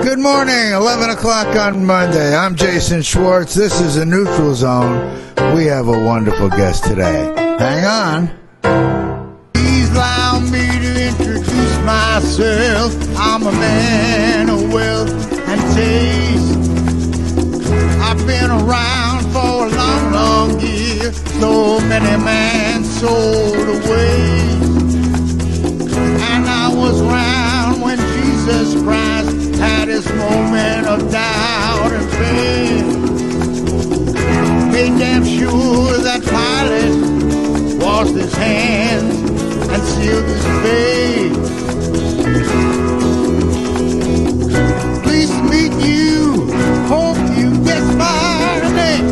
Good morning, 11 o'clock on Monday. I'm Jason Schwartz. This is a Neutral Zone. We have a wonderful guest today. Hang on. Please allow me to introduce myself. I'm a man of wealth and taste. I've been around for a long, long year. So many men sold away. And I was around when Jesus Christ had his moment of doubt and faith. Made damn sure that Pilate washed his hands and sealed his fate. Pleased to meet you. Hope you guess my name.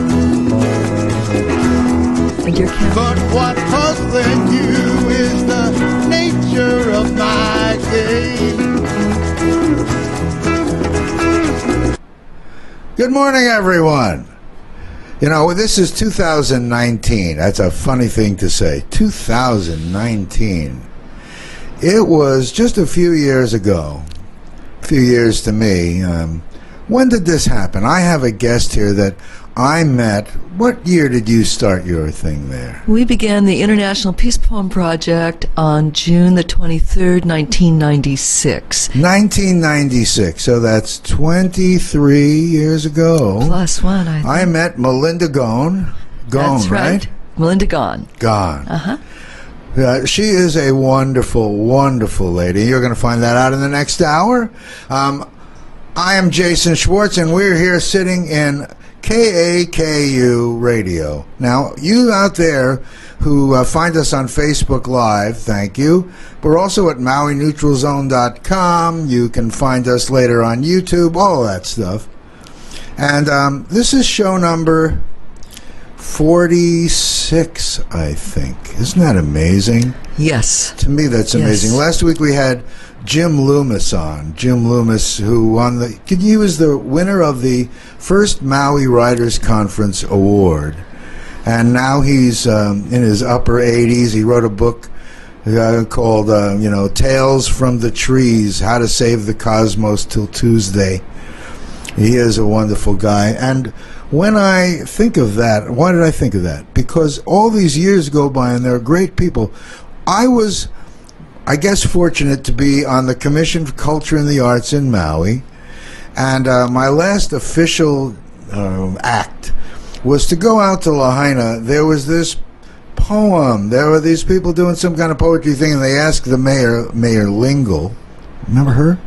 But what puzzling you is the nature of my game. Good morning, everyone. You know, this is 2019. That's a funny thing to say. 2019. It was just a few years ago. A few years to me. When did this happen? I have a guest here that I met. What year did you start your thing there? We began the International Peace Poem Project on June the 23rd, 1996. 1996, so that's 23 years ago. Plus one, I think. I met Melinda Gohn. That's right. Melinda Gohn. Gohn. Uh-huh. She is a wonderful, wonderful lady. You're going to find that out in the next hour. I am Jason Schwartz, and we're here sitting in KAKU Radio. Now, you out there who find us on Facebook Live, thank you. We're also at MauiNeutralZone.com. You can find us later on YouTube, all that stuff. And this is show number 46, I think. Isn't that amazing? Yes. To me, that's amazing. Yes. Last week we had Jim Loomis on. Jim Loomis, who won he was the winner of the first Maui Writers Conference Award. And now he's in his upper 80s. He wrote a book called, Tales from the Trees, How to Save the Cosmos Till Tuesday. He is a wonderful guy. And when I think of that, why did I think of that? Because all these years go by and there are great people. I was, I guess, fortunate to be on the Commission for Culture and the Arts in Maui. And my last official act was to go out to Lahaina. There was this poem. There were these people doing some kind of poetry thing, and they asked the Mayor Lingle, remember her,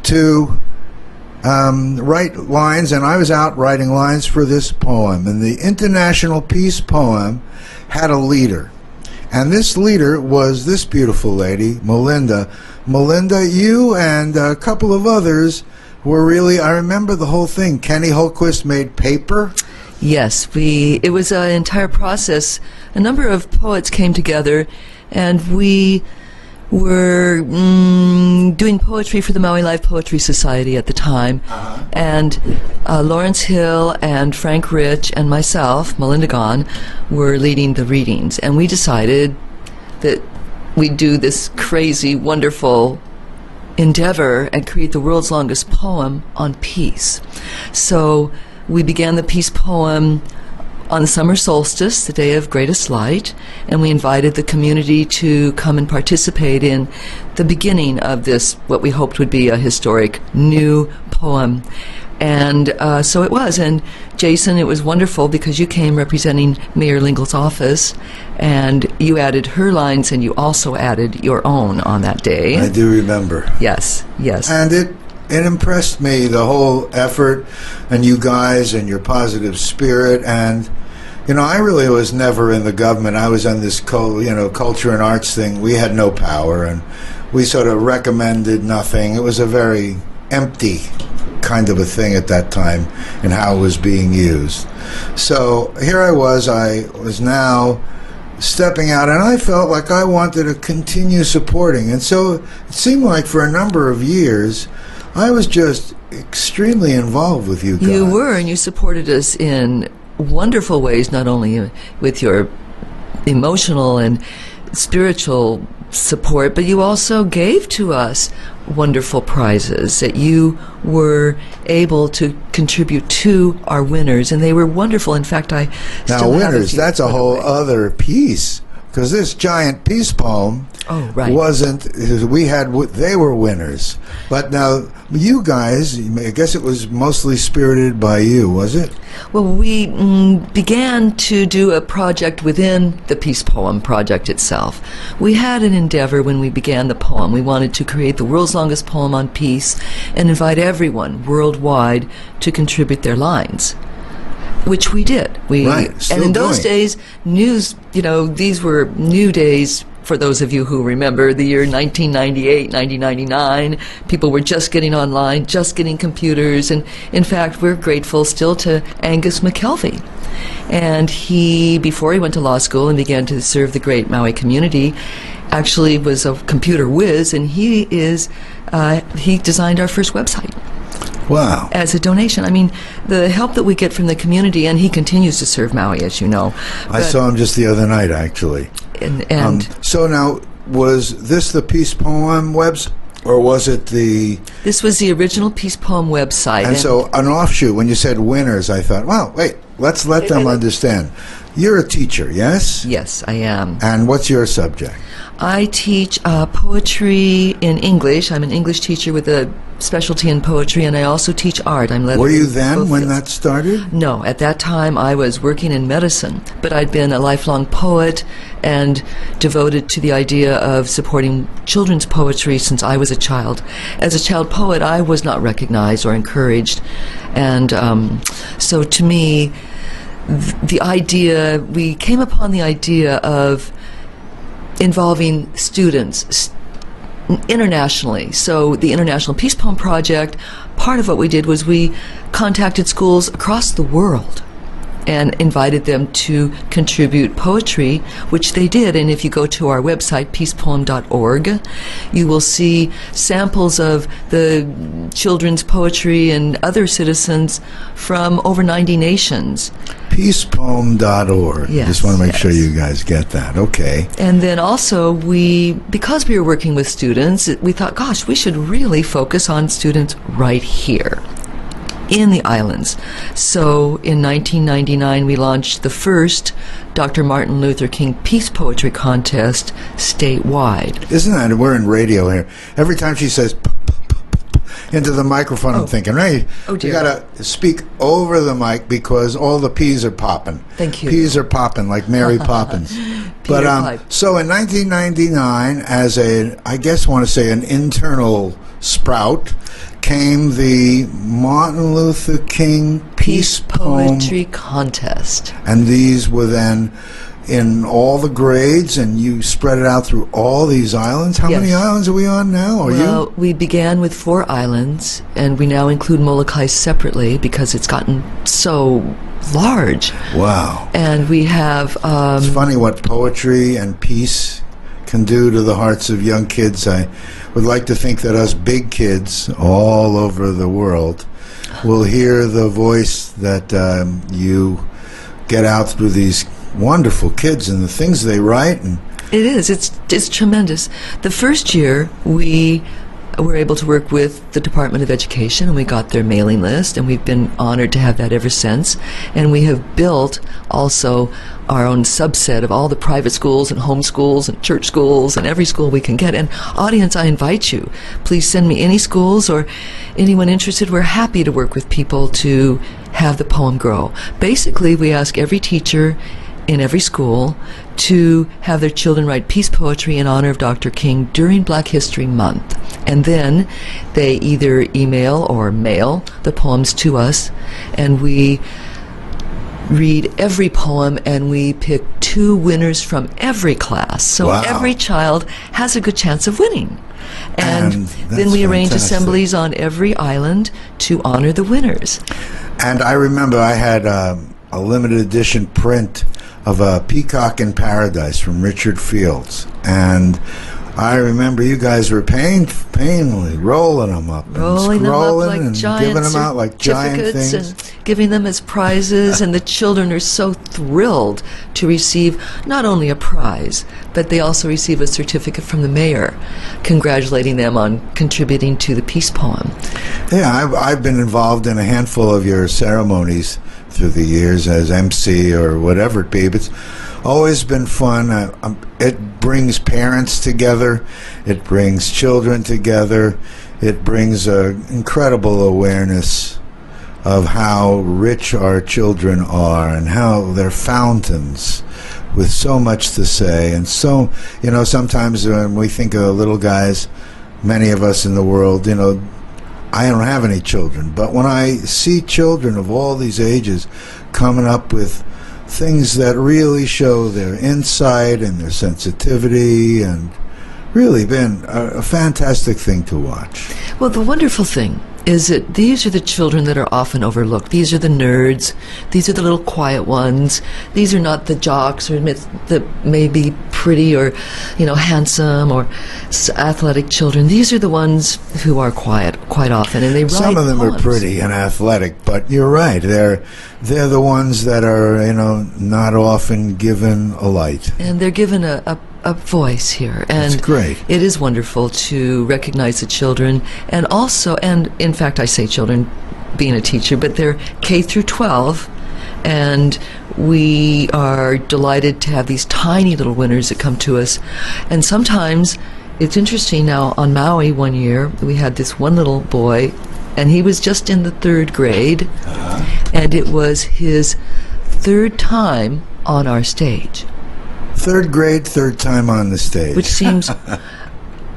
to write lines, and I was out writing lines for this poem. And the International Peace Poem had a leader. And this leader was this beautiful lady, Melinda. Melinda, you and a couple of others were really, I remember the whole thing. Kenny Holquist made paper. Yes, it was an entire process. A number of poets came together, and we were doing poetry for the Maui Live Poetry Society at the time. Uh-huh. And Lawrence Hill and Frank Rich and myself, Melinda Gohn, were leading the readings. And we decided that we'd do this crazy, wonderful endeavor and create the world's longest poem on peace. So we began the peace poem on the summer solstice, the day of greatest light, and we invited the community to come and participate in the beginning of this, what we hoped would be a historic new poem. And so it was. And Jason, it was wonderful because you came representing Mayor Lingle's office, and you added her lines, and you also added your own on that day. I do remember. Yes, yes. And it impressed me, the whole effort, and you guys, and your positive spirit. And I really was never in the government. I was on this culture and arts thing. We had no power, and we sort of recommended nothing. It was a very empty kind of a thing at that time and how it was being used. So here I was now stepping out, and I felt like I wanted to continue supporting. And so it seemed like for a number of years I was just extremely involved with you guys. You were, and you supported us in wonderful ways, not only with your emotional and spiritual support, but you also gave to us wonderful prizes that you were able to contribute to our winners, and they were wonderful. In fact, I Now, still have winners, few that's a put whole away. other piece. Because this giant peace poem wasn't, they were winners. But now, you guys, I guess it was mostly spirited by you, was it? Well, we began to do a project within the Peace Poem project itself. We had an endeavor when we began the poem. We wanted to create the world's longest poem on peace and invite everyone worldwide to contribute their lines, which we did. And in those days, news, these were new days. For those of you who remember the year 1998, 1999, people were just getting online, just getting computers, and in fact, we're grateful still to Angus McKelvey. And he, before he went to law school and began to serve the great Maui community, actually was a computer whiz, and he designed our first website. Wow. As a donation. I mean, the help that we get from the community, and he continues to serve Maui, as you know. I saw him just the other night, actually. And so now, was this the Peace Poem webs, or was it the... This was the original Peace Poem website. And so, an offshoot, when you said winners, I thought, well, wait, let's let them understand. You're a teacher, yes? Yes, I am. And what's your subject? I teach poetry in English. I'm an English teacher with a specialty in poetry, and I also teach art. Were you then when that started? No, at that time I was working in medicine, but I'd been a lifelong poet and devoted to the idea of supporting children's poetry since I was a child. As a child poet, I was not recognized or encouraged, and so to me, we came upon the idea of involving students internationally. So the International Peace Poem Project, part of what we did was we contacted schools across the world and invited them to contribute poetry, which they did. And if you go to our website, peacepoem.org, you will see samples of the children's poetry and other citizens from over 90 nations. Peacepoem.org. Yes, just want to make sure you guys get that. Okay. And then also, because we were working with students, we thought, gosh, we should really focus on students right here in the islands. So in 1999, we launched the first Dr. Martin Luther King Peace Poetry Contest statewide. Isn't that, we're in radio here. Every time she says into the microphone, I'm thinking, right, you got to speak over the mic because all the P's are popping. Thank you. P's are popping like Mary Poppins. But so in 1999, as I guess want to say an internal sprout, came the Martin Luther King Peace Poetry Contest. And these were then in all the grades, and you spread it out through all these islands. How many islands are we on now? We began with 4 islands, and we now include Molokai separately because it's gotten so large. Wow. And we have... it's funny what poetry and peace can do to the hearts of young kids. I would like to think that us big kids all over the world will hear the voice that you get out through these wonderful kids and the things they write. And it is. It's tremendous. The first year, we were able to work with the Department of Education, and we got their mailing list, and we've been honored to have that ever since. And we have built also our own subset of all the private schools and home schools and church schools and every school we can get. And audience, I invite you. Please send me any schools or anyone interested. We're happy to work with people to have the poem grow. Basically, we ask every teacher in every school to have their children write peace poetry in honor of Dr. King during Black History Month. And then they either email or mail the poems to us, and we read every poem, and we pick 2 winners from every class. So every child has a good chance of winning. And then we arrange assemblies on every island to honor the winners. And I remember I had a limited edition print of a Peacock in Paradise from Richard Fields, and I remember you guys were painfully rolling them up, Rolling them up like and giant giving them out like giant certificates things. and giving them as prizes, and the children are so thrilled to receive not only a prize, but they also receive a certificate from the mayor congratulating them on contributing to the peace poem. Yeah, I've been involved in a handful of your ceremonies through the years as MC or whatever it be, but it's always been fun. It brings parents together. It brings children together. It brings an incredible awareness of how rich our children are and how they're fountains with so much to say. And so, sometimes when we think of little guys, many of us in the world, I don't have any children, but when I see children of all these ages coming up with things that really show their insight and their sensitivity, and really been a fantastic thing to watch. Well, the wonderful thing is that these are the children that are often overlooked. These are the nerds. These are the little quiet ones. These are not the jocks or that may be pretty or, handsome or athletic children. These are the ones who are quiet quite often, and they write Some of them poems. are pretty and athletic, but you're right. They're the ones that are, not often given a light. And they're given a voice here, and That's great. It is wonderful to recognize the children, and also, and in fact, I say children, being a teacher, but they're K through 12, and we are delighted to have these tiny little winners that come to us, and sometimes it's interesting. Now on Maui one year, we had this one little boy, and he was just in the 3rd grade, and it was his 3rd time on our stage. 3rd grade, 3rd time on the stage. Which seems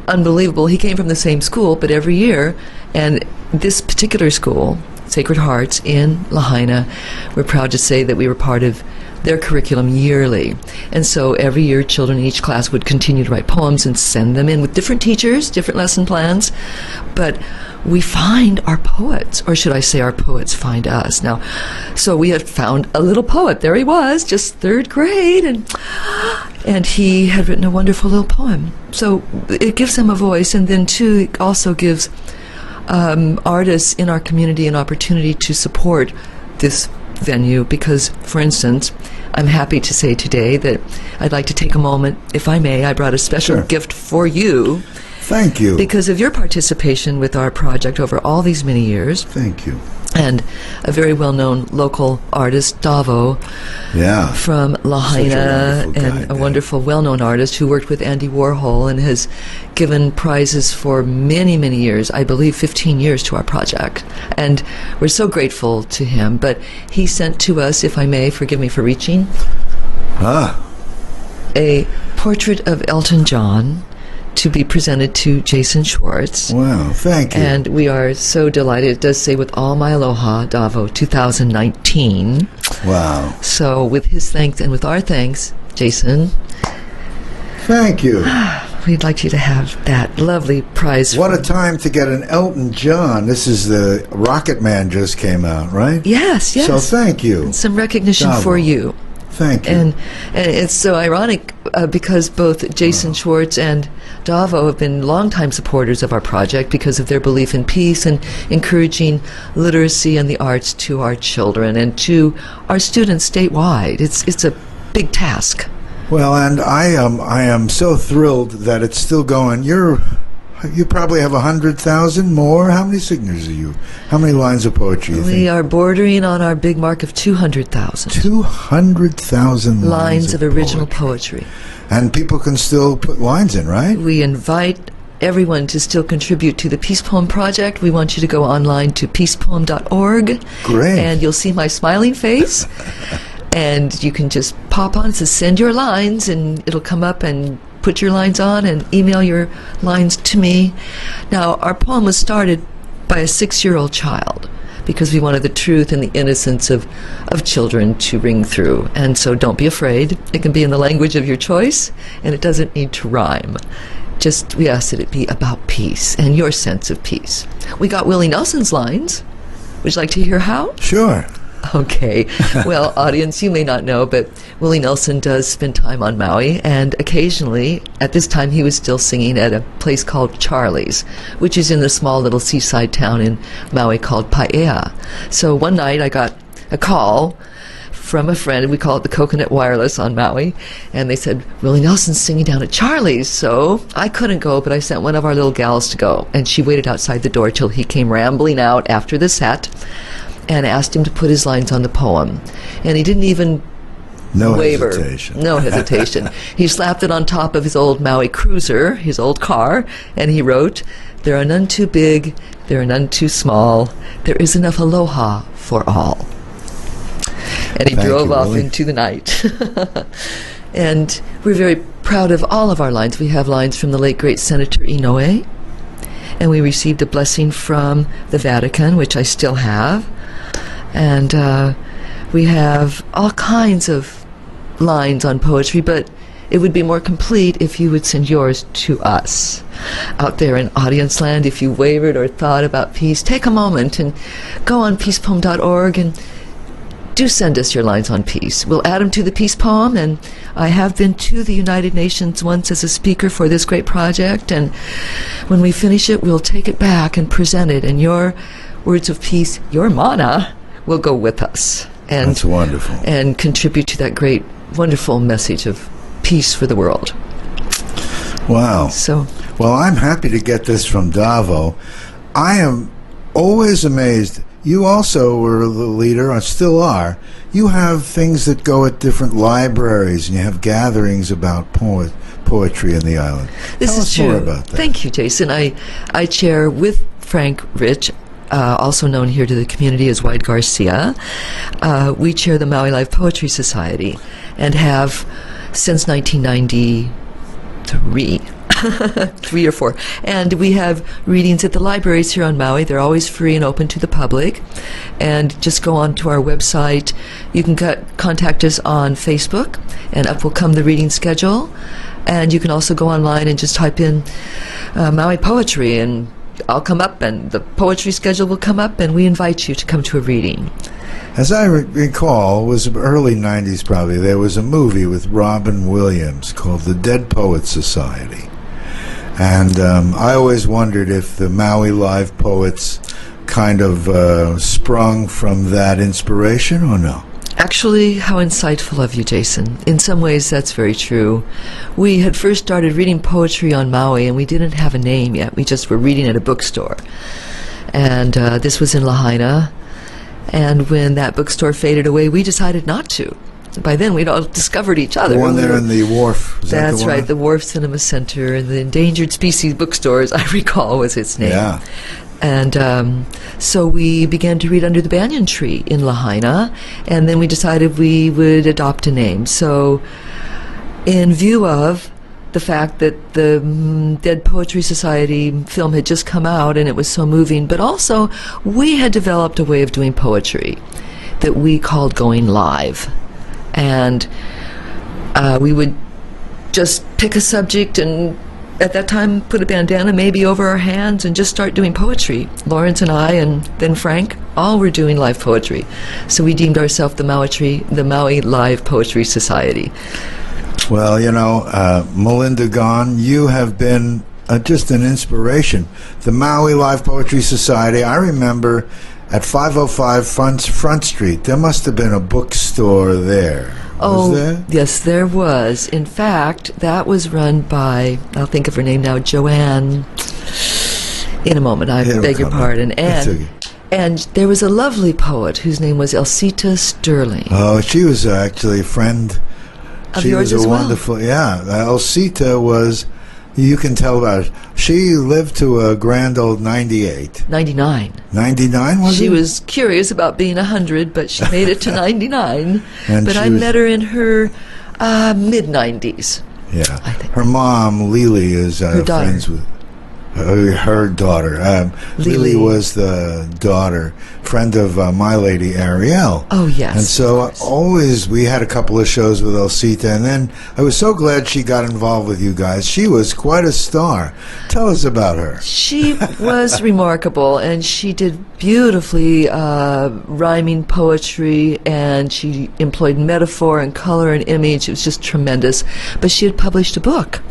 unbelievable. He came from the same school, but every year, and this particular school, Sacred Hearts in Lahaina, we're proud to say that we were part of their curriculum yearly. And so every year, children in each class would continue to write poems and send them in with different teachers, different lesson plans. But we find our poets, or should I say our poets find us. Now, so we had found a little poet. There he was, just 3rd grade, and he had written a wonderful little poem. So it gives them a voice, and then too, it also gives artists in our community an opportunity to support this venue, because, for instance, I'm happy to say today that I'd like to take a moment, if I may. I brought a special Sure. gift for you. Thank you. Because of your participation with our project over all these many years. Thank you. And a very well-known local artist, Davo, Yeah. from Lahaina, Such a wonderful guy, and a Dave. wonderful, well-known artist who worked with Andy Warhol and has given prizes for many, many years, I believe 15 years, to our project. And we're so grateful to him. But he sent to us, if I may, forgive me for reaching, a portrait of Elton John to be presented to Jason Schwartz. Wow, thank you. And we are so delighted. It does say, "With all my aloha, Davo 2019. Wow. So with his thanks and with our thanks, Jason, Thank you. we'd like you to have that lovely prize. What a time to get an Elton John. This is the Rocket Man just came out, right? Yes, yes. So thank you. Some recognition Davo. for you. Thank you. And it's so ironic because both Jason Schwartz and Davo have been longtime supporters of our project because of their belief in peace and encouraging literacy and the arts to our children and to our students statewide. It's a big task. Well, and I am so thrilled that it's still going. You probably have 100,000 more. How many signatures are you? How many lines of poetry you We think? are bordering on our big mark of 200,000 200,000 lines of original poetry. And people can still put lines in, right? We invite everyone to still contribute to the Peace Poem Project. We want you to go online to peacepoem.org. Great. And you'll see my smiling face. And you can just pop on. It says send your lines, and it'll come up, and put your lines on and email your lines to me. Now, our poem was started by a 6-year-old child because we wanted the truth and the innocence of children to ring through. And so don't be afraid. It can be in the language of your choice, and it doesn't need to rhyme. Just, we ask that it be about peace and your sense of peace. We got Willie Nelson's lines. Would you like to hear how? Sure. Okay. Well, audience, you may not know, but Willie Nelson does spend time on Maui, and occasionally, at this time, he was still singing at a place called Charlie's, which is in the small little seaside town in Maui called Paea. So one night I got a call from a friend, we call it the Coconut Wireless on Maui, and they said, Willie Nelson's singing down at Charlie's. So I couldn't go, but I sent one of our little gals to go, and she waited outside the door till he came rambling out after the set, and asked him to put his lines on the poem. And he didn't even waver. No hesitation. He slapped it on top of his old Maui cruiser, his old car, and he wrote, "There are none too big, there are none too small, there is enough aloha for all." And he drove off into the night. And we're very proud of all of our lines. We have lines from the late great Senator Inoue, and we received a blessing from the Vatican, which I still have. And we have all kinds of lines on poetry, but it would be more complete if you would send yours to us. Out there in audience land, if you wavered or thought about peace, take a moment and go on peacepoem.org and do send us your lines on peace. We'll add them to the peace poem, and I have been to the United Nations once as a speaker for this great project, and when we finish it, we'll take it back and present it, and your words of peace, your mana, will go with us. And that's wonderful. And contribute to that great, wonderful message of peace for the world. Wow. So, well, I'm happy to get this from Davo. I am always amazed. You also were the leader, or still are. You have things that go at different libraries, and you have gatherings about poetry in the island. This Tell is us true. more about that. Thank you, Jason. I chair with Frank Rich, also known here to the community as White Garcia. We chair the Maui Live Poetry Society and have since 1993. 3 or 4. And we have readings at the libraries here on Maui. They're always free and open to the public. And just go on to our website. You can contact us on Facebook, and up will come the reading schedule. And you can also go online and just type in Maui Poetry, and I'll come up, and the poetry schedule will come up, and we invite you to come to a reading. As I recall, it was early 90s probably, there was a movie with Robin Williams called The Dead Poets Society. And I always wondered if the Maui Live Poets kind of sprung from that inspiration or no? Actually, how insightful of you, Jason. In some ways, that's very true. We had first started reading poetry on Maui, and we didn't have a name yet. We just were reading at a bookstore. And this was in Lahaina. And when that bookstore faded away, we decided not to. By then, we'd all discovered each other. The one there in the wharf. That's right, the Wharf Cinema Center, and the Endangered Species Bookstores, I recall, was its name. Yeah. And so we began to read under the banyan tree in Lahaina, and then we decided we would adopt a name. So in view of the fact that the Dead Poetry Society film had just come out and it was so moving, but also we had developed a way of doing poetry that we called going live. And we would just pick a subject and at that time put a bandana maybe over our hands and just start doing poetry. Lawrence and I, and then Frank, all were doing live poetry. So we deemed ourselves the Maui Live Poetry Society. Well, you know, Melinda Gohn, you have been just an inspiration. The Maui Live Poetry Society, I remember at 505 Front Street, there must have been a bookstore there. Was there? Yes, there was. In fact, that was run by, I'll think of her name now, Joanne. In a moment, I beg your pardon. And there was a lovely poet whose name was Elsita Sterling. Oh, she was actually a friend. Of she yours was a as well. wonderful, yeah. Elsita was, you can tell about it. She lived to a grand old 98. 99. 99, was She it? was curious about being 100, but she made it to 99. And but I met her in her mid-90s. Yeah. I think. Her mom, Lily, is Her daughter. friends with... her daughter. Lily was the daughter, friend of My Lady Ariel. Oh, yes. And so always we had a couple of shows with Elsita, and then I was so glad she got involved with you guys. She was quite a star. Tell us about her. She was remarkable, and she did beautifully rhyming poetry, and she employed metaphor and color and image. It was just tremendous. But she had published a book.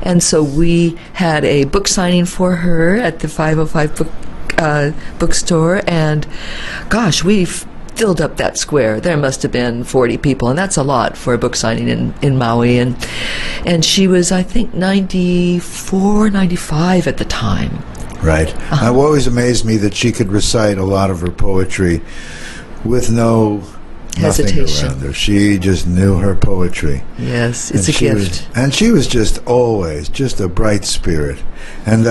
And so we had a book signing for her at the 505 bookstore, and gosh, we filled up that square. There must have been 40 people, and that's a lot for a book signing in Maui. And she was, I think, 94, 95 at the time. Right. It always amazed me that she could recite a lot of her poetry with nothing hesitation around her. She just knew her poetry. Yes, it's a gift. And she was just always just a bright spirit. And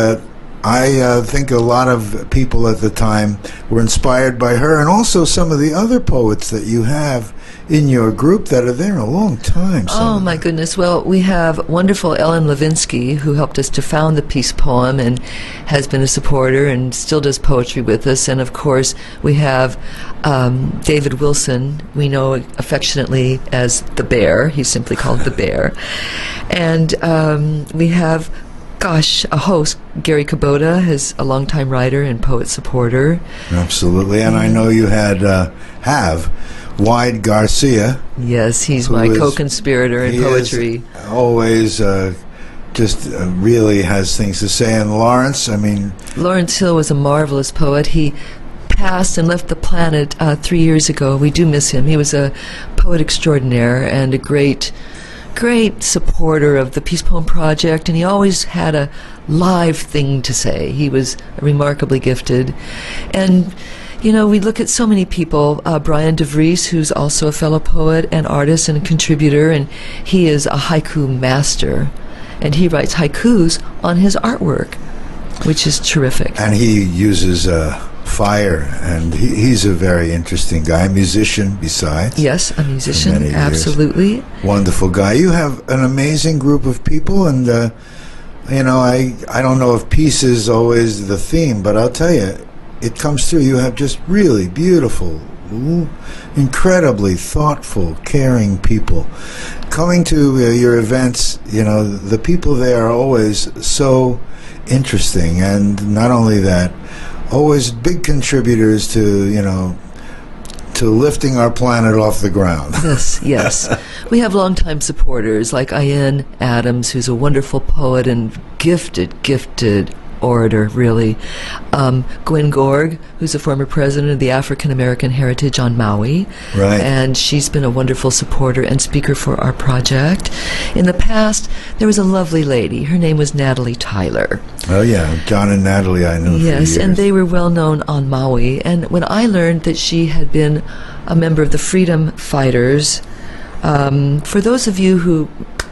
I think a lot of people at the time were inspired by her, and also some of the other poets that you have in your group that are there a long time. Oh, my goodness. Well, we have wonderful Ellen Levinsky, who helped us to found the Peace Poem and has been a supporter and still does poetry with us. And, of course, we have David Wilson, we know affectionately as the Bear. He's simply called the Bear. And we have, a host, Gary Kubota, is a longtime writer and poet supporter. Absolutely. And I know you have Wide Garcia. Yes, he's my co-conspirator in poetry. Always really has things to say. And Lawrence Hill was a marvelous poet. He passed and left the planet 3 years ago. We do miss him. He was a poet extraordinaire and a great supporter of the Peace Poem Project, and he always had a live thing to say. He was remarkably gifted. And we look at so many people. Brian DeVries, who's also a fellow poet and artist and contributor, and he is a haiku master. And he writes haikus on his artwork, which is terrific. And he uses fire, and he's a very interesting guy, a musician besides. Yes, a musician, absolutely. Wonderful guy. You have an amazing group of people, and I don't know if peace is always the theme, but I'll tell you, it comes through. You have just really beautiful, incredibly thoughtful, caring people. Coming to your events, the people there are always so interesting, and not only that, always big contributors to lifting our planet off the ground. Yes. We have longtime supporters like Ian Adams, who's a wonderful poet and gifted orator, really. Gwen Gorg, who's a former president of the African American Heritage on Maui. Right. And she's been a wonderful supporter and speaker for our project. In the past, there was a lovely lady. Her name was Natalie Tyler. Oh, yeah. John and Natalie I knew for years. And they were well known on Maui. And when I learned that she had been a member of the Freedom Fighters, for those of you who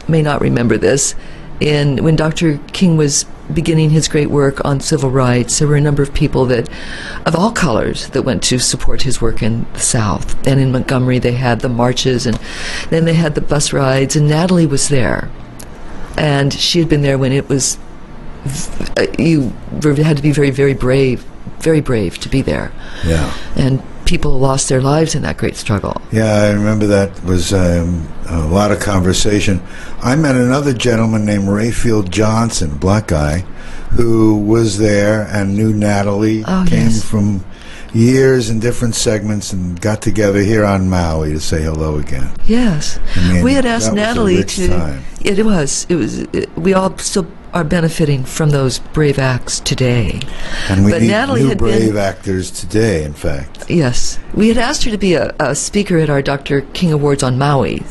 may not remember this, when Dr. King was beginning his great work on civil rights, there were a number of people of all colors that went to support his work in the South. And in Montgomery they had the marches, and then they had the bus rides, and Natalie was there. And she had been there when it was, you had to be very, very brave to be there. Yeah. And people lost their lives in that great struggle. Yeah, I remember that was a lot of conversation. I met another gentleman named Rayfield Johnson, black guy, who was there and knew Natalie, came from years in different segments and got together here on Maui to say hello again. Yes. We had asked Natalie to... Time. It was. We all still are benefiting from those brave acts today. And we need new brave actors today, in fact. Yes. We had asked her to be a speaker at our Dr. King Awards on Maui.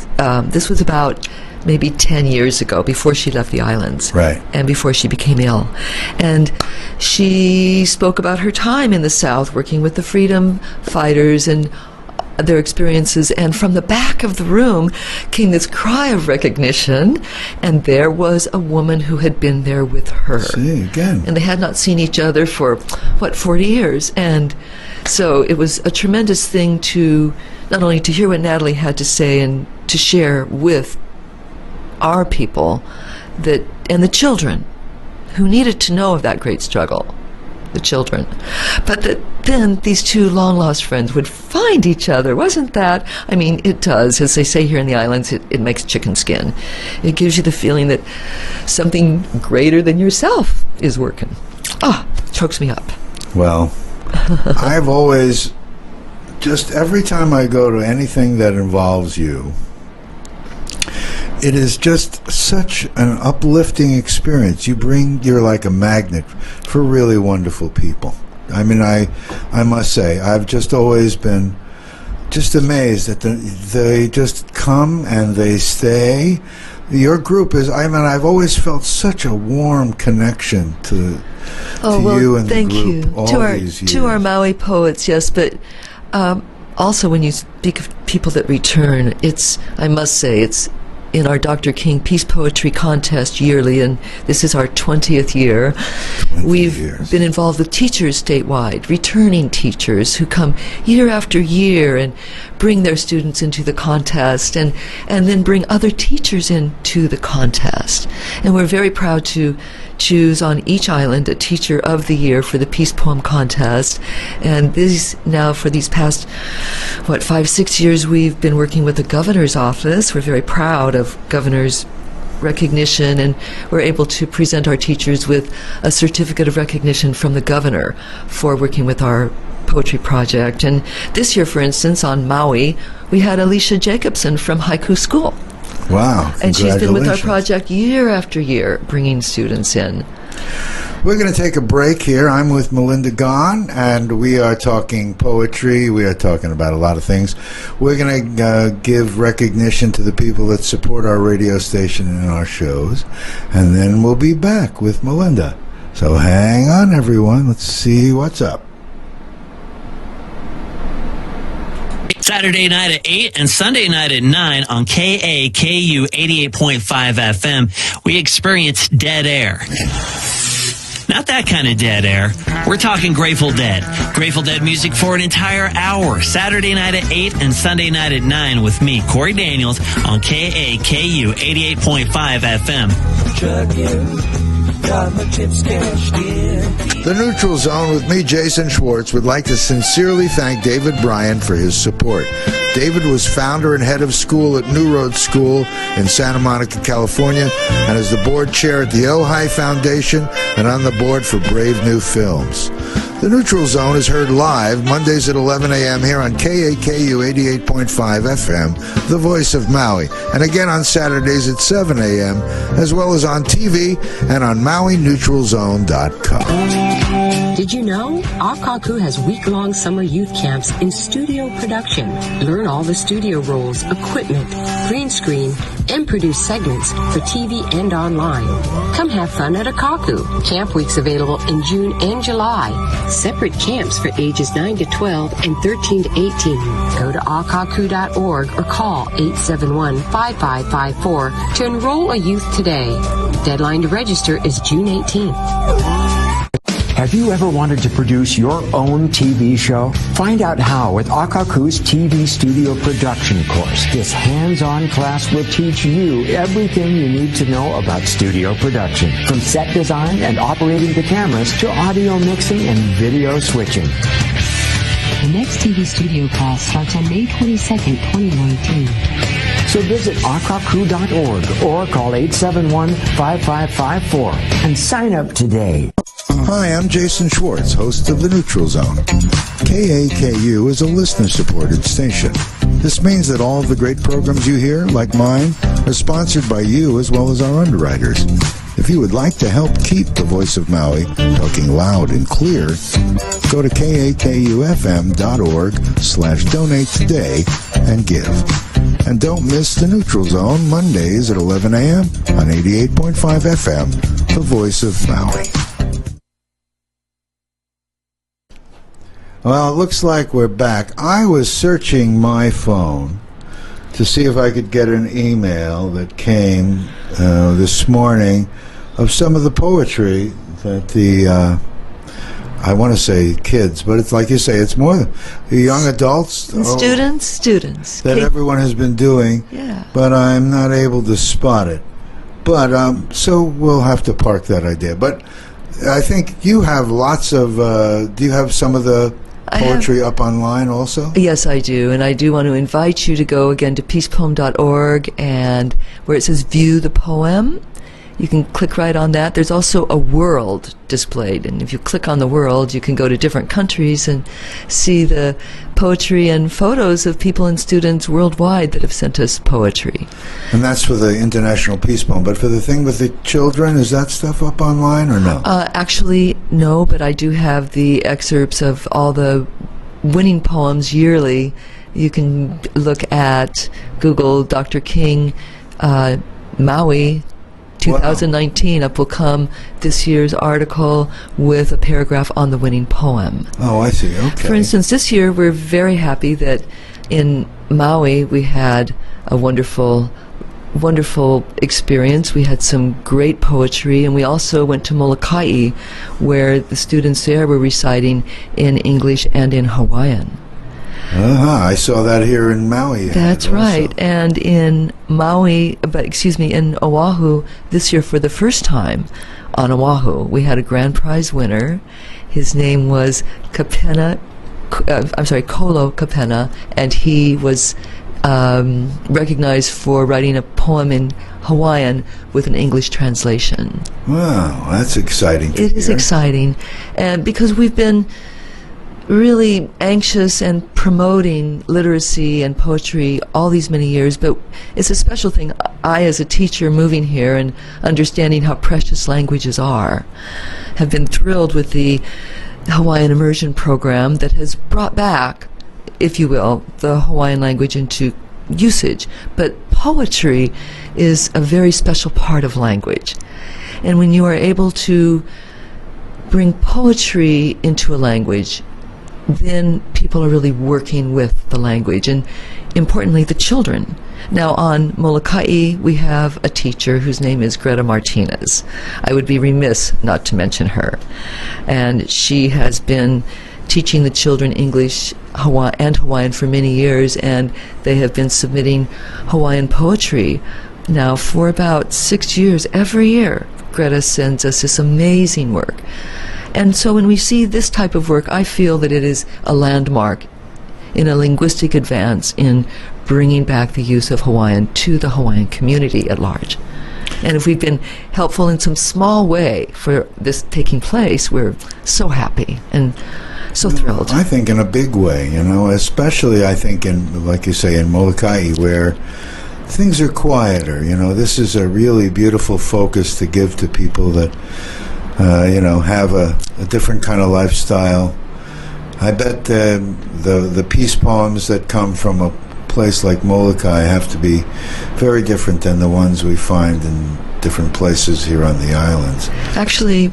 This was about maybe 10 years ago, before she left the islands. Right. And before she became ill. And she spoke about her time in the South, working with the freedom fighters and their experiences, and from the back of the room came this cry of recognition, and there was a woman who had been there with her. See, again. And they had not seen each other for, 40 years. And so it was a tremendous thing to not only to hear what Natalie had to say and to share with our people, and the children, who needed to know of that great struggle, the children. But then these two long-lost friends would find each other. Wasn't that? I mean, it does. As they say here in the islands, it makes chicken skin. It gives you the feeling that something greater than yourself is working. Chokes me up. Well, I've always, just every time I go to anything that involves you, it is just such an uplifting experience. You're like a magnet for really wonderful people. I mean, I must say, I've just always been just amazed that they just come and they stay. Your group is, I've always felt such a warm connection to you and thank the group you. all these years. To our Maui poets, yes, but also when you speak of people that return, I must say, it's in our Dr. King Peace Poetry Contest yearly, and this is our 20th year. We've been involved with teachers statewide, returning teachers who come year after year and bring their students into the contest and then bring other teachers into the contest. And we're very proud to choose on each island a teacher of the year for the Peace Poem Contest. And for these past 5-6 years, we've been working with the governor's office. We're very proud of governor's recognition, and we're able to present our teachers with a certificate of recognition from the governor for working with our poetry project. And this year, for instance, on Maui, we had Alicia Jacobson from Haiku School. Wow. And she's been with our project year after year, bringing students in. We're going to take a break here. I'm with Melinda Gohn, and we are talking poetry. We are talking about a lot of things. We're going to give recognition to the people that support our radio station and our shows, and then we'll be back with Melinda. So hang on, everyone. Let's see what's up. Saturday night at 8 and Sunday night at 9 on KAKU 88.5 FM, we experience dead air. Not that kind of dead air. We're talking Grateful Dead. Grateful Dead music for an entire hour. Saturday night at 8 and Sunday night at 9 with me, Corey Daniels, on KAKU 88.5 FM. The Neutral Zone with me, Jason Schwartz, would like to sincerely thank David Bryan for his support. David was founder and head of school at New Road School in Santa Monica, California, and is the board chair at the Ojai Foundation and on the board for Brave New Films. The Neutral Zone is heard live Mondays at 11 a.m. here on KAKU 88.5 FM, the voice of Maui, and again on Saturdays at 7 a.m., as well as on TV and on MauiNeutralZone.com. Did you know? Akaku has week-long summer youth camps in studio production. Learn all the studio roles, equipment, green screen, and produce segments for TV and online. Come have fun at Akaku. Camp weeks available in June and July. Separate camps for ages 9 to 12 and 13 to 18. Go to akaku.org or call 871-5554 to enroll a youth today. Deadline to register is June 18th. Have you ever wanted to produce your own TV show? Find out how with Akaku's TV Studio Production course. This hands-on class will teach you everything you need to know about studio production, from set design and operating the cameras to audio mixing and video switching. The next TV studio class starts on May 22nd, 2019. So visit akaku.org or call 871-5554 and sign up today. Hi, I'm Jason Schwartz, host of The Neutral Zone. KAKU is a listener-supported station. This means that all of the great programs you hear, like mine, are sponsored by you as well as our underwriters. If you would like to help keep the voice of Maui talking loud and clear, go to kakufm.org/donate today and give. And don't miss The Neutral Zone Mondays at 11 a.m. on 88.5 FM, the voice of Maui. Well, it looks like we're back. I was searching my phone to see if I could get an email that came this morning of some of the poetry that the I want to say kids, but it's like you say, it's more the young adults. And students. That everyone has been doing, yeah. But I'm not able to spot it. But so we'll have to park that idea. But I think you have lots of. Do you have some of the poetry up online also? Yes, I do. And I do want to invite you to go again to peacepoem.org, and where it says view the poem, you can click right on that. There's also a world displayed, and if you click on the world, you can go to different countries and see the poetry and photos of people and students worldwide that have sent us poetry. And that's for the International Peace Poem. But for the thing with the children, is that stuff up online or no? Actually, no, but I do have the excerpts of all the winning poems yearly. You can look at Google Dr. King Maui 2019. Up will come this year's article with a paragraph on the winning poem. Oh, I see. Okay. For instance, this year we're very happy that in Maui we had a wonderful experience. We had some great poetry, and we also went to Molokai, where the students there were reciting in English and in Hawaiian. I saw that here in Maui. That's right. And in in Oahu this year, for the first time on Oahu, we had a grand prize winner. His name was Kolo Kapena, and he was recognized for writing a poem in Hawaiian with an English translation. Wow, that's exciting. It is exciting, and because we've been really anxious and promoting literacy and poetry all these many years, but it's a special thing. I, as a teacher moving here and understanding how precious languages are, have been thrilled with the Hawaiian Immersion Program that has brought back, if you will, the Hawaiian language into usage. But poetry is a very special part of language. And when you are able to bring poetry into a language, then people are really working with the language, and importantly, the children. Now, on Molokai, we have a teacher whose name is Greta Martinez. I would be remiss not to mention her. And she has been teaching the children English and Hawaiian for many years, and they have been submitting Hawaiian poetry now for about 6 years. Every year, Greta sends us this amazing work. And so when we see this type of work, I feel that it is a landmark in a linguistic advance in bringing back the use of Hawaiian to the Hawaiian community at large. And if we've been helpful in some small way for this taking place, we're so happy and so thrilled. I think in a big way, especially I think in, like you say, in Molokai, where things are quieter. This is a really beautiful focus to give to people that have a different kind of lifestyle. I bet the peace poems that come from a place like Molokai have to be very different than the ones we find in different places here on the islands. Actually,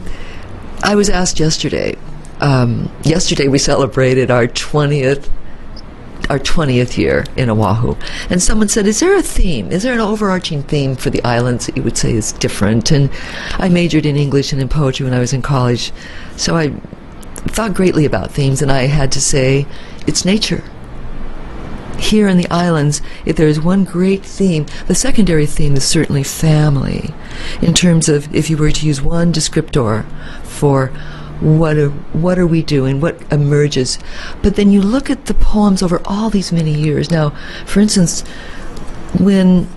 I was asked yesterday. Yesterday we celebrated our 20th year in Oahu, and someone said, is there a theme, is there an overarching theme for the islands that you would say is different? And I majored in English and in poetry when I was in college, so I thought greatly about themes, and I had to say it's nature. Here in the islands, if there is one great theme, the secondary theme is certainly family, in terms of if you were to use one descriptor for what are we doing, what emerges. But then you look at the poems over all these many years. Now, for instance, when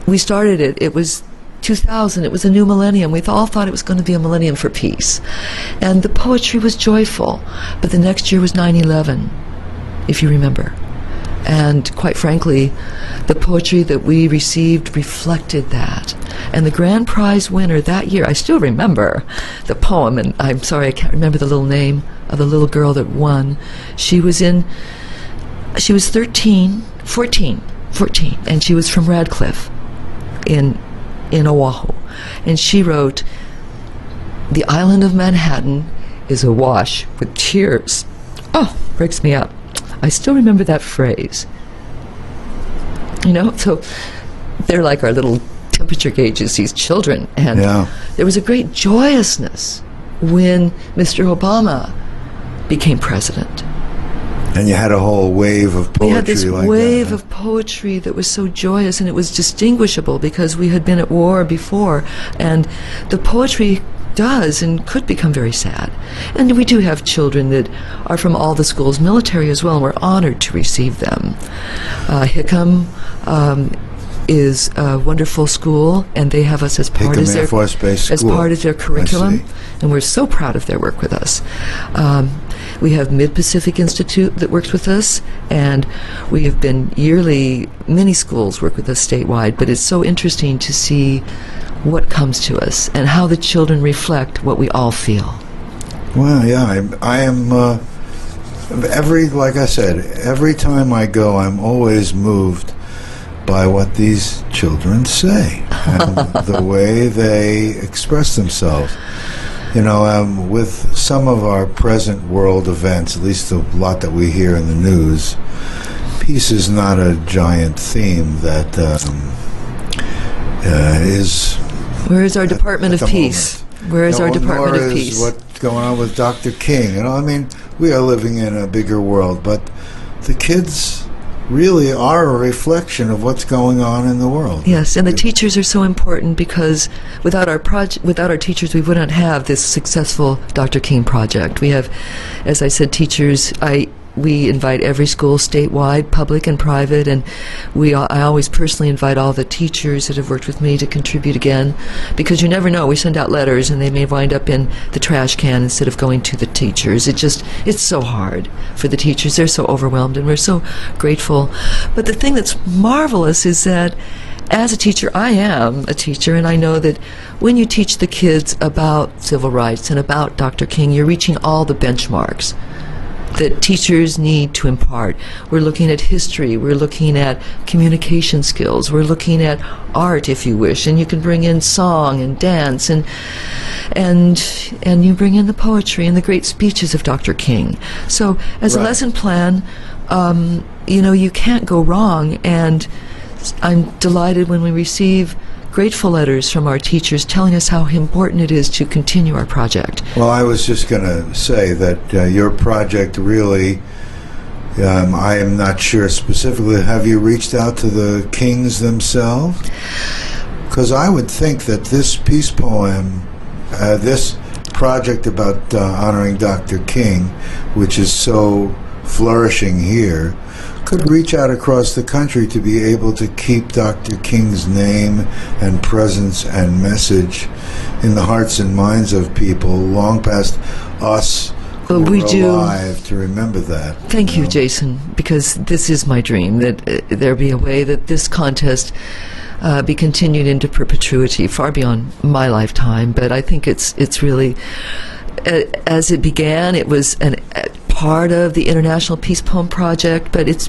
we started it was 2000, it was a new millennium. We all thought it was going to be a millennium for peace. And the poetry was joyful. But the next year was 9/11, if you remember. And quite frankly, the poetry that we received reflected that. And the grand prize winner that year, I still remember the poem, and I'm sorry I can't remember the little name of the little girl that won. She was 14, and she was from Radcliffe in Oahu. And she wrote, "The island of Manhattan is awash with tears." Oh, breaks me up. I still remember that phrase. So they're like our little temperature gauges, these children. And there was a great joyousness when Mr. Obama became president. And you had a whole wave of poetry. We had this like wave that. of poetry that was so joyous, and it was distinguishable because we had been at war before, and the poetry does and could become very sad. And we do have children that are from all the schools, military as well, and we're honored to receive them. Hickam is a wonderful school, and they have us as part Hickam of Air their Force Base as School. part of their curriculum, I see. and we're so proud of their work with us. We have Mid-Pacific Institute that works with us, and we have been yearly, many schools work with us statewide, but it's so interesting to see what comes to us and how the children reflect what we all feel. Well, yeah, I am, like I said, every time I go, I'm always moved by what these children say and the way they express themselves. You know, with some of our present world events, at least the lot that we hear in the news, peace is not a giant theme that is... Where is our Department of Peace? Where is our Department of Peace? What's going on with Dr. King? You know, I mean, we are living in a bigger world, but the kids really are a reflection of what's going on in the world. Yes, and the teachers are so important because without our teachers, we wouldn't have this successful Dr. King project. We have, as I said, teachers. We invite every school statewide, public and private, and I always personally invite all the teachers that have worked with me to contribute again, because you never know. We send out letters and they may wind up in the trash can instead of going to the teachers. It's so hard for the teachers. They're so overwhelmed, and we're so grateful. But the thing that's marvelous is that as a teacher, I am a teacher, and I know that when you teach the kids about civil rights and about Dr. King, you're reaching all the benchmarks that teachers need to impart. We're looking at history, we're looking at communication skills, we're looking at art, if you wish, and you can bring in song and dance, and you bring in the poetry and the great speeches of Dr. King. So as a lesson plan, you can't go wrong, and I'm delighted when we receive grateful letters from our teachers telling us how important it is to continue our project. Well, I was just going to say that your project really, I am not sure specifically, have you reached out to the Kings themselves? Because I would think that this peace poem, this project about honoring Dr. King, which is so flourishing here, could reach out across the country to be able to keep Dr. King's name and presence and message in the hearts and minds of people long past us who are alive to remember that. Thank you, Jason, because this is my dream, that there be a way that this contest be continued into perpetuity, far beyond my lifetime. But I think it's really, as it began, it was a part of the International Peace Poem Project, but it's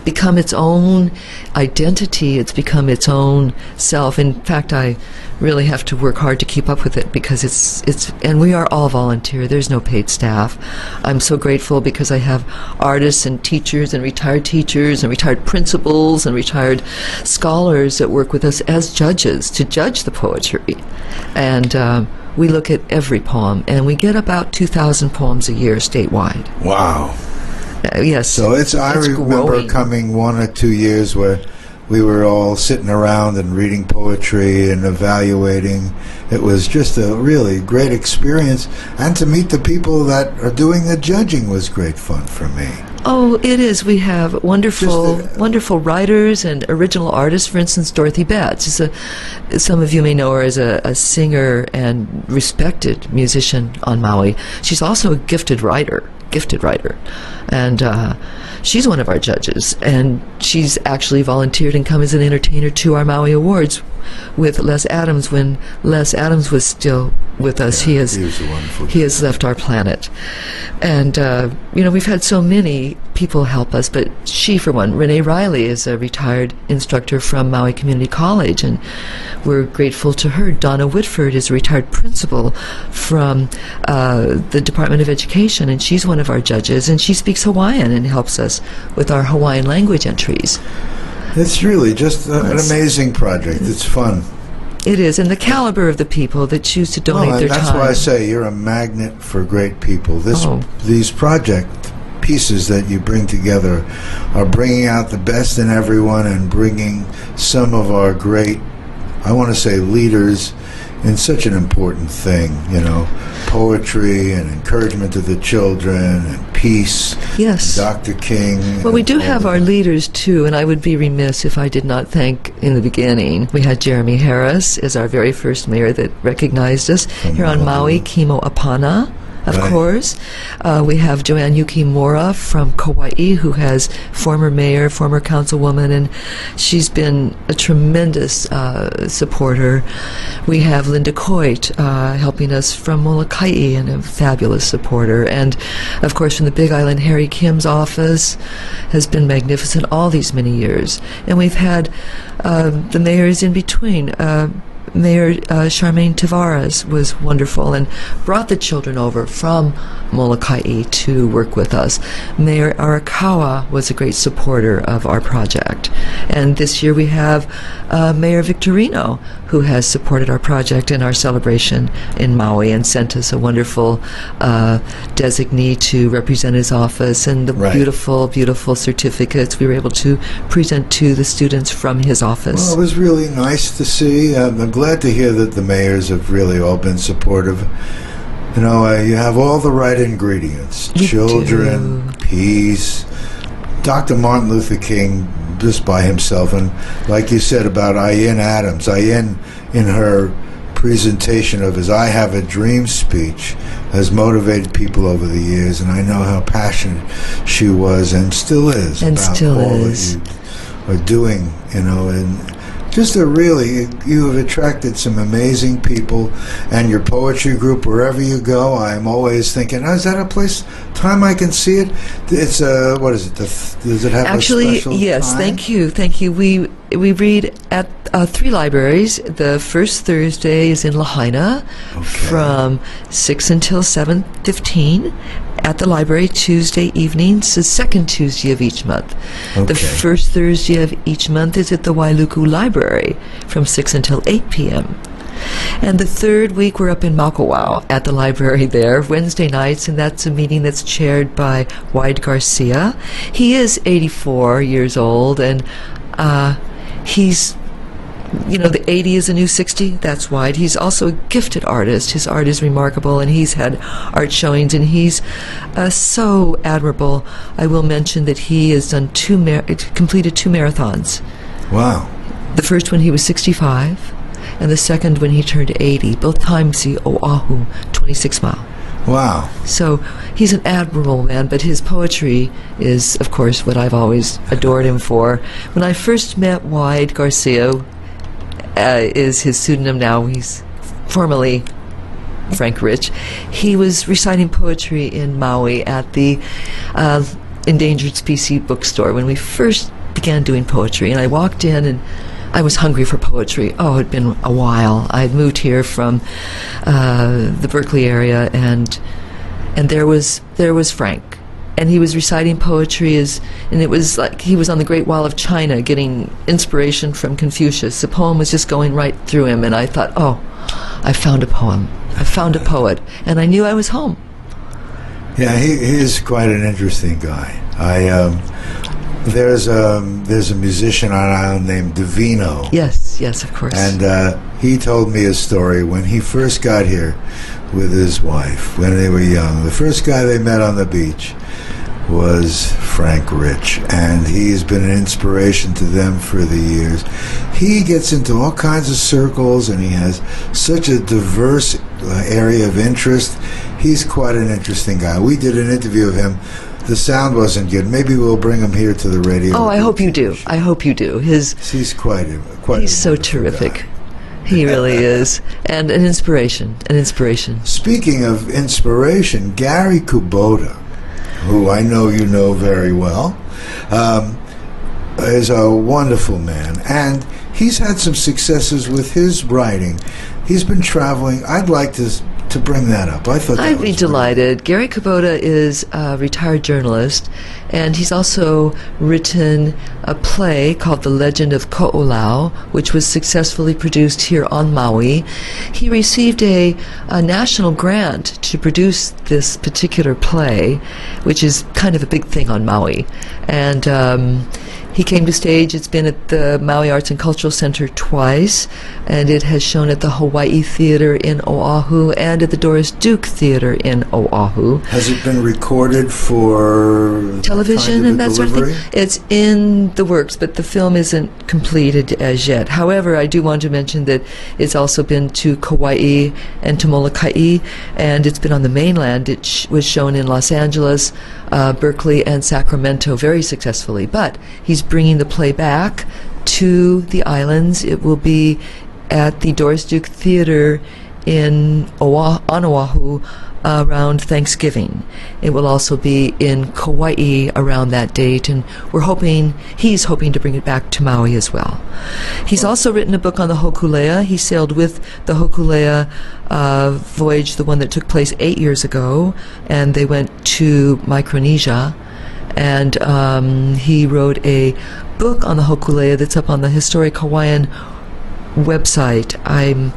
become its own identity. It's become its own self. In fact, I really have to work hard to keep up with it because and we are all volunteer. There's no paid staff. I'm so grateful because I have artists and teachers and retired principals and retired scholars that work with us as judges to judge the poetry. And we look at every poem, and we get about 2,000 poems a year statewide. Wow. Yes. So I remember growing. coming 1 or 2 years where we were all sitting around and reading poetry and evaluating. It was just a really great experience. And to meet the people that are doing the judging was great fun for me. Oh, it is. We have wonderful writers and original artists. For instance, Dorothy Betts some of you may know her as a singer and respected musician on Maui. She's also a gifted writer, and she's one of our judges. And she's actually volunteered and come as an entertainer to our Maui Awards with Les Adams when Les Adams was still with us. Yeah, he has left our planet. And we've had so many people help us, but she, for one, Renee Riley, is a retired instructor from Maui Community College, and we're grateful to her. Donna Whitford is a retired principal from the Department of Education, and she's one of our judges, and she speaks Hawaiian and helps us with our Hawaiian language entries. It's really just an amazing project. It's fun. It is, and the caliber of the people that choose to donate their time. That's why I say you're a magnet for great people. These project pieces that you bring together are bringing out the best in everyone and bringing some of our great, I want to say, leaders in such an important thing, poetry and encouragement to the children and peace. Yes. Dr. King. Well, we do have our leaders, too, and I would be remiss if I did not thank, in the beginning, we had Jeremy Harris as our very first mayor that recognized us. Here on Maui, Kimo Apana, of course. We have Joanne Yukimura from Kauai, who has former mayor, former councilwoman, and she's been a tremendous supporter. We have Linda Coit helping us from Molokai, and a fabulous supporter. And, of course, from the Big Island, Harry Kim's office has been magnificent all these many years. And we've had the mayors in between. Mayor Charmaine Tavares was wonderful and brought the children over from Molokai to work with us. Mayor Arakawa was a great supporter of our project. And this year we have Mayor Victorino, who has supported our project and our celebration in Maui and sent us a wonderful designee to represent his office and the beautiful, beautiful certificates we were able to present to the students from his office. Well, it was really nice to see. I'm glad to hear that the mayors have really all been supportive. You have all the right ingredients. Children, peace. Dr. Martin Luther King, just by himself. And like you said about Ayin Adams, Ayin, in her presentation of his I Have a Dream speech, has motivated people over the years. And I know how passionate she was and still is and about still all is. that you are doing, and just you have attracted some amazing people, and your poetry group, wherever you go, I'm always thinking, is that a time I can see it? It's what is it? Does it have Actually, a special yes, time? thank you. We read at 3 libraries. The first Thursday is in Lahaina from 6 until 7:15. At the library Tuesday evenings, the second Tuesday of each month. The first Thursday of each month is at the Wailuku Library from 6 until 8 p.m. And the third week we're up in Makawao at the library there, Wednesday nights, and that's a meeting that's chaired by Wade Garcia. He is 84 years old, and he's the 80 is a new 60, that's Wide. He's also a gifted artist. His art is remarkable, and he's had art showings, and he's so admirable. I will mention that he has done completed 2 marathons. Wow. The first when he was 65, and the second when he turned 80. Both times the Oahu 26 mile. Wow. So he's an admirable man, but his poetry is, of course, what I've always adored him for. When I first met Wade Garcia, is his pseudonym now, he's formerly Frank Rich, he was reciting poetry in Maui at the Endangered Species bookstore when we first began doing poetry. And I walked in and I was hungry for poetry. Oh, it had been a while. I had moved here from the Berkeley area, and there was Frank. And he was reciting poetry, and it was like he was on the Great Wall of China getting inspiration from Confucius. The poem was just going right through him, and I thought, I found a poem. I found a poet, and I knew I was home. Yeah, he is quite an interesting guy. There's a musician on an island named Divino. Yes, of course. And he told me a story when he first got here with his wife, when they were young. The first guy they met on the beach was Frank Rich, and he's been an inspiration to them for the years. He gets into all kinds of circles, and he has such a diverse area of interest. He's quite an interesting guy. We did an interview of him. The sound wasn't good. Maybe we'll bring him here to the radio. Oh, I hope you do. I hope you do. He's quite he's so terrific. Guy. He really is. And an inspiration. Speaking of inspiration, Gary Kubota, who I know you know very well, is a wonderful man. And he's had some successes with his writing. He's been traveling. I'd like to to bring that up. I thought that I'd be was delighted. Gary Kubota is a retired journalist, and he's also written a play called The Legend of Ko'olau, which was successfully produced here on Maui. He received a national grant to produce this particular play, which is kind of a big thing on Maui. And he came to stage. It's been at the Maui Arts and Cultural Center twice, and it has shown at the Hawaii Theater in Oahu and at the Doris Duke Theater in Oahu. Has it been recorded for Television and that sort of thing? It's in the works, but the film isn't completed as yet. However, I do want to mention that it's also been to Kauai and to Molokai, and it's been on the mainland. It was shown in Los Angeles, Berkeley, and Sacramento very successfully. But he's bringing the play back to the islands. It will be at the Doris Duke Theater on Oahu around Thanksgiving. It will also be in Kauai around that date, and he's hoping to bring it back to Maui as well. He's also written a book on the Hokulea. He sailed with the Hokulea voyage, the one that took place 8 years ago, and they went to Micronesia. And he wrote a book on the Hokulea that's up on the Historic Hawaiian website. And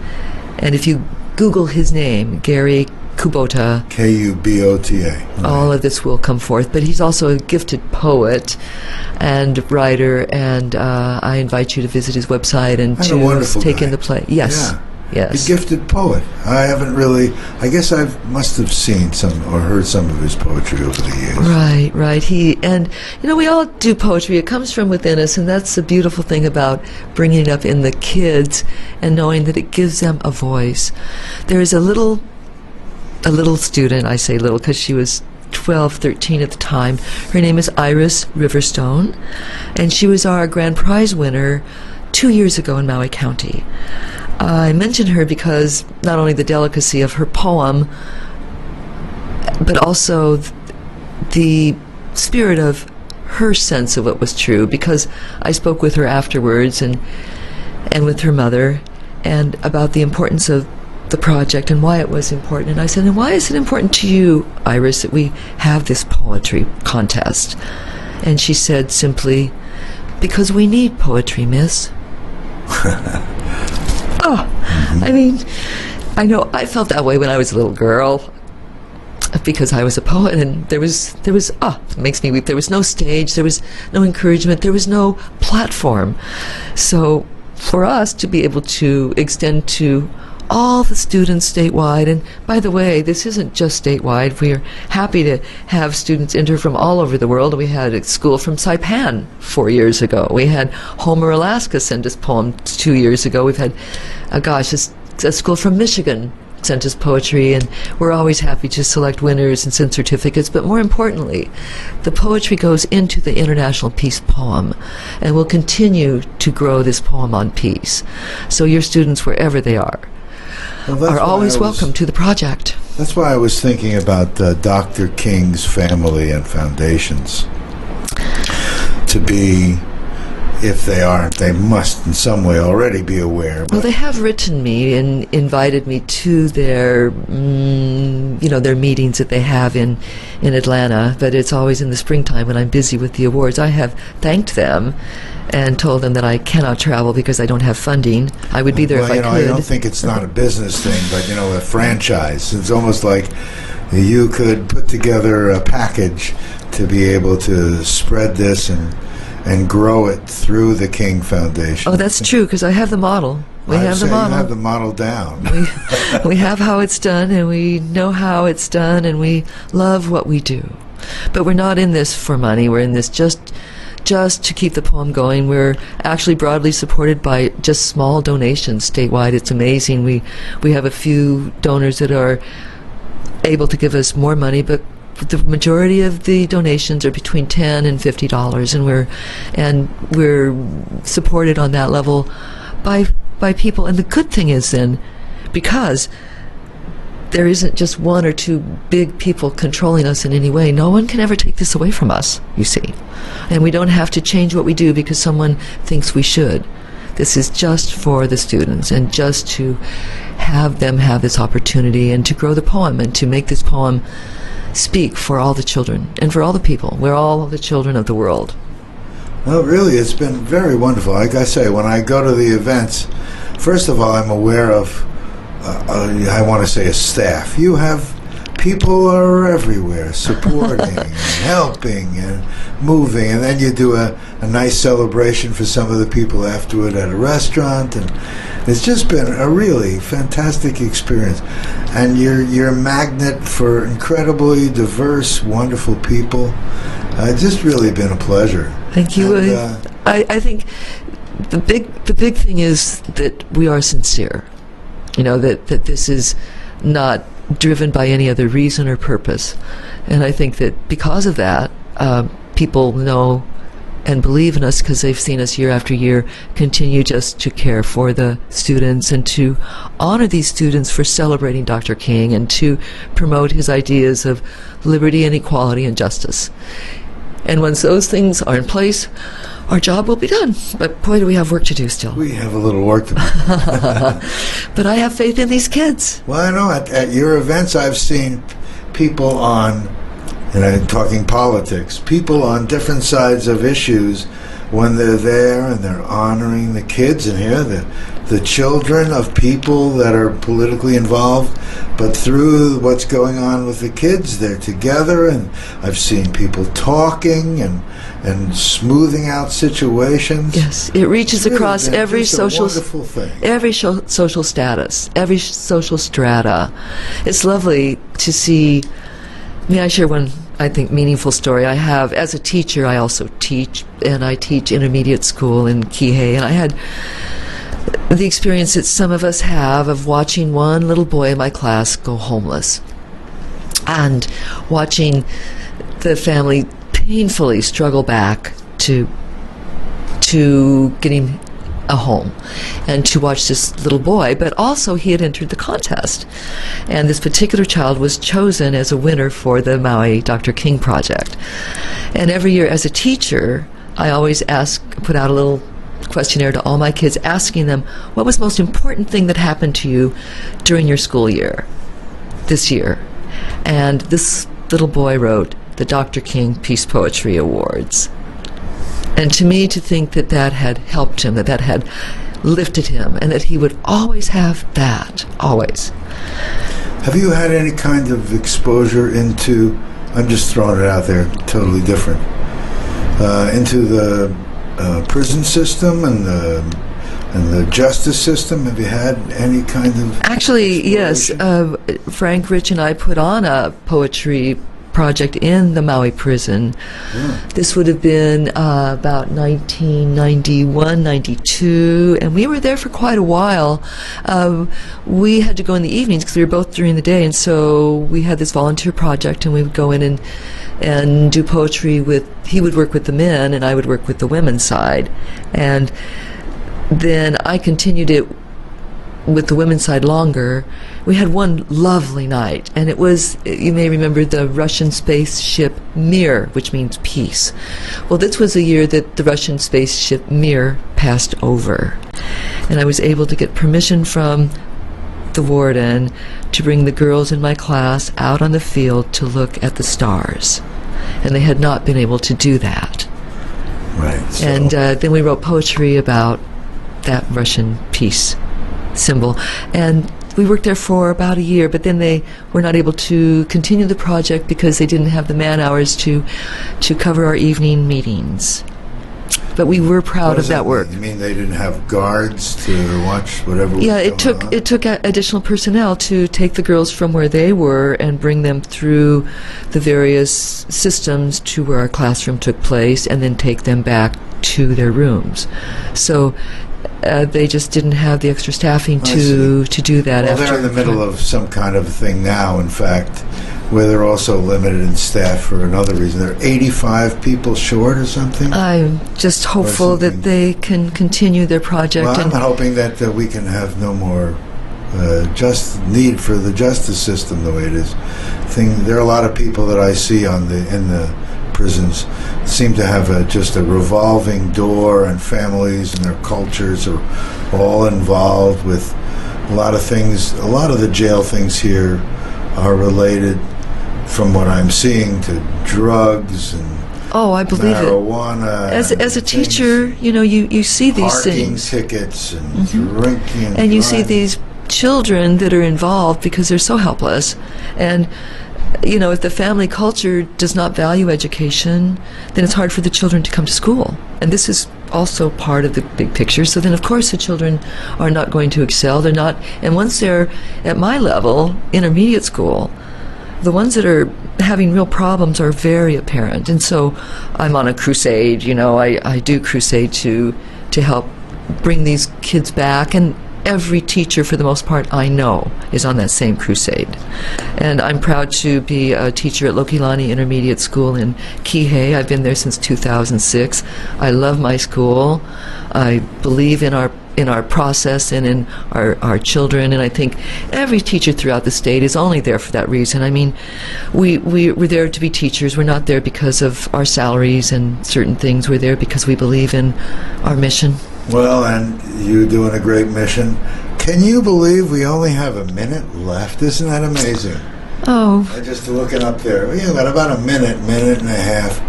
if you Google his name, Gary Kubota, Kubota, all of this will come forth. But he's also a gifted poet and writer, and I invite you to visit his website and to take in the play. Yes. Yeah. Yes. A gifted poet. I haven't really, I guess I must have seen some or heard some of his poetry over the years. Right. We all do poetry. It comes from within us, and that's the beautiful thing about bringing it up in the kids and knowing that it gives them a voice. There is a little student, I say little because she was 12, 13 at the time. Her name is Iris Riverstone, and she was our grand prize winner 2 years ago in Maui County. I mention her because not only the delicacy of her poem, but also the spirit of her sense of what was true, because I spoke with her afterwards and with her mother and about the importance of the project and why it was important. And I said, and why is it important to you, Iris, that we have this poetry contest? And she said simply, because we need poetry, miss. I mean, I know I felt that way when I was a little girl because I was a poet, and there was it makes me weep. There was no stage, there was no encouragement, there was no platform. So for us to be able to extend to all the students statewide, and by the way, this isn't just statewide. We're happy to have students enter from all over the world. We had a school from Saipan 4 years ago. We had Homer, Alaska send us poems 2 years ago. We've had, a school from Michigan sent us poetry, and we're always happy to select winners and send certificates. But more importantly, the poetry goes into the International Peace Poem, and we'll continue to grow this poem on peace. So your students, wherever they are always welcome to the project. That's why I was thinking about Dr. King's family and foundations. To be, if they aren't, they must in some way already be aware. Well, they have written me and invited me to their, their meetings that they have in Atlanta, but it's always in the springtime when I'm busy with the awards. I have thanked them and told them that I cannot travel because I don't have funding. I would be there if I could. I don't think it's not a business thing, but, a franchise. It's almost like you could put together a package to be able to spread this and grow it through the King Foundation. Oh, that's true, because I have the model. We have the model. You have the model down. we have how it's done, and we know how it's done, and we love what we do. But we're not in this for money. We're in this just to keep the poem going. We're actually broadly supported by just small donations statewide. It's amazing. We have a few donors that are able to give us more money, but the majority of the donations are between $10 and $50, and we're supported on that level by people. And the good thing is then, because there isn't just one or two big people controlling us in any way, no one can ever take this away from us, you see. And we don't have to change what we do because someone thinks we should. This is just for the students, and just to have them have this opportunity and to grow the poem and to make this poem speak for all the children and for all the people. We're all the children of the world. Well, really, it's been very wonderful. Like I say, when I go to the events, first of all, I'm aware of, I want to say, a staff. You have people are everywhere supporting and helping and moving, and then you do a nice celebration for some of the people afterward at a restaurant, and it's just been a really fantastic experience. And you're a magnet for incredibly diverse, wonderful people. It's just really been a pleasure. Thank you. And, I think the big thing is that we are sincere. You know, that this is not driven by any other reason or purpose. And I think that because of that, people know and believe in us because they've seen us year after year continue just to care for the students and to honor these students for celebrating Dr. King and to promote his ideas of liberty and equality and justice. And once those things are in place, our job will be done. But boy, do we have work to do still. we have a little work to do. But I have faith in these kids. Well, I know at your events I've seen people on, and I'm talking politics, people on different sides of issues when they're there and they're honoring the kids, and here the children of people that are politically involved, but through what's going on with the kids, they're together, and I've seen people talking and smoothing out situations. Yes, it reaches It's across really been every just a social wonderful thing. every social status, every social strata. It's lovely to see. May I share one, I think, meaningful story I have? As a teacher, I also teach, and I teach intermediate school in Kihei, and I had the experience that some of us have of watching one little boy in my class go homeless and watching the family painfully struggle back to getting a home, and to watch this little boy. But also he had entered the contest, and this particular child was chosen as a winner for the Maui Dr. King project. And every year as a teacher, I always put out a little questionnaire to all my kids, asking them, what was the most important thing that happened to you during your school year this year? And this little boy wrote the Dr. King Peace Poetry Awards. And to me, to think that that had helped him, that had lifted him, and that he would always have that, always. Have you had any kind of exposure into, I'm just throwing it out there, totally different, into the prison system and the justice system? Have you had any kind of Actually, yes. exploration? Frank Rich and I put on a poetry project in the Maui prison. Yeah. This would have been about 1991, 92, and we were there for quite a while. We had to go in the evenings because we were both during the day, and so we had this volunteer project, and we would go in and do poetry with, he would work with the men and I would work with the women's side. And then I continued it with the women's side longer. We had one lovely night, and it was, you may remember, the Russian spaceship Mir, which means peace. Well, this was the year that the Russian spaceship Mir passed over, and I was able to get permission from the warden to bring the girls in my class out on the field to look at the stars, and they had not been able to do that. Right. So, And then we wrote poetry about that Russian peace symbol, and we worked there for about a year, but then they were not able to continue the project because they didn't have the man hours to cover our evening meetings. But we were what proud does of that mean? work. You mean they didn't have guards to watch whatever was Yeah, going on? it took additional personnel to take the girls from where they were and bring them through the various systems to where our classroom took place, and then take them back to their rooms. So they just didn't have the extra staffing to do that. Well, after they're in the middle of some kind of thing now, in fact, where they're also limited in staff for another reason. They're 85 people short or something. I'm just hopeful that they can continue their project. Well, I'm and hoping that we can have no more just need for the justice system the way it is. There are a lot of people that I see in the prisons seem to have just a revolving door, and families and their cultures are all involved with a lot of things. A lot of the jail things here are related, from what I'm seeing, to drugs and Oh, I believe marijuana. As a teacher, you see these parking things. tickets and drinking. And you see driving. these children that are involved because they're so helpless. And, if the family culture does not value education, then it's hard for the children to come to school. And this is also part of the big picture. So then, of course, the children are not going to excel. They're not. And once they're at my level, intermediate school, the ones that are having real problems are very apparent. And so I'm on a crusade. I do crusade to help bring these kids back. And every teacher, for the most part, I know is on that same crusade. And I'm proud to be a teacher at Lokilani Intermediate School in Kihei. I've been there since 2006. I love my school. I believe in our process and in our children, and I think every teacher throughout the state is only there for that reason. I mean, we're there to be teachers. We're not there because of our salaries and certain things. We're there because we believe in our mission. Well, and you're doing a great mission. Can you believe we only have a minute left? Isn't that amazing? Oh. Just looking up there. We've got about a minute and a half.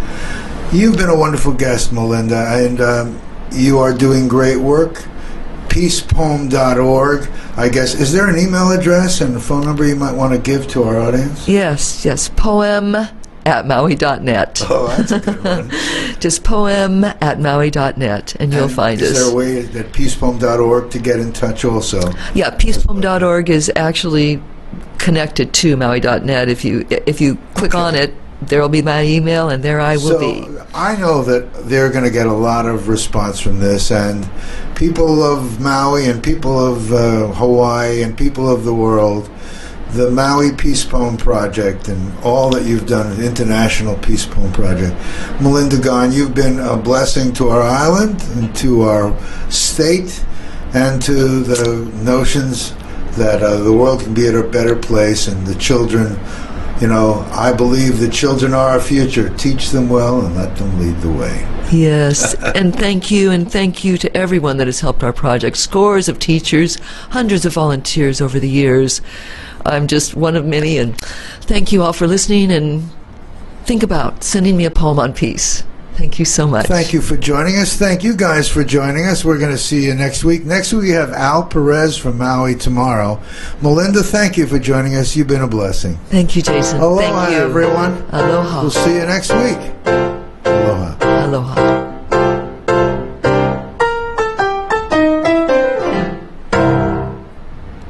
You've been a wonderful guest, Melinda, and you are doing great work. peacepoem.org. I guess, is there an email address and a phone number you might want to give to our audience? Yes. Poem@maui.net. Oh, that's a good one. Just poem@maui.net, and you'll find us. Is there a way at peacepoem.org to get in touch also? Yeah, peacepoem.org is actually connected to maui.net. If you click on it, there will be my email, and there I will be. I know that they're going to get a lot of response from this, and people of Maui and people of Hawaii and people of the world, the Maui Peace Poem Project and all that you've done, the International Peace Poem Project. Melinda Gohn, you've been a blessing to our island and to our state and to the notions that the world can be at a better place, and the children, I believe the children are our future. Teach them well and let them lead the way. Yes, and thank you to everyone that has helped our project. Scores of teachers, hundreds of volunteers over the years. I'm just one of many, and thank you all for listening, and think about sending me a poem on peace. Thank you so much. Thank you for joining us. Thank you guys for joining us. We're going to see you next week. Next week we have Al Perez from Maui tomorrow. Melinda, thank you for joining us. You've been a blessing. Thank you, Jason. Aloha, thank you. everyone. Aloha. We'll see you next week. Aloha. Aloha.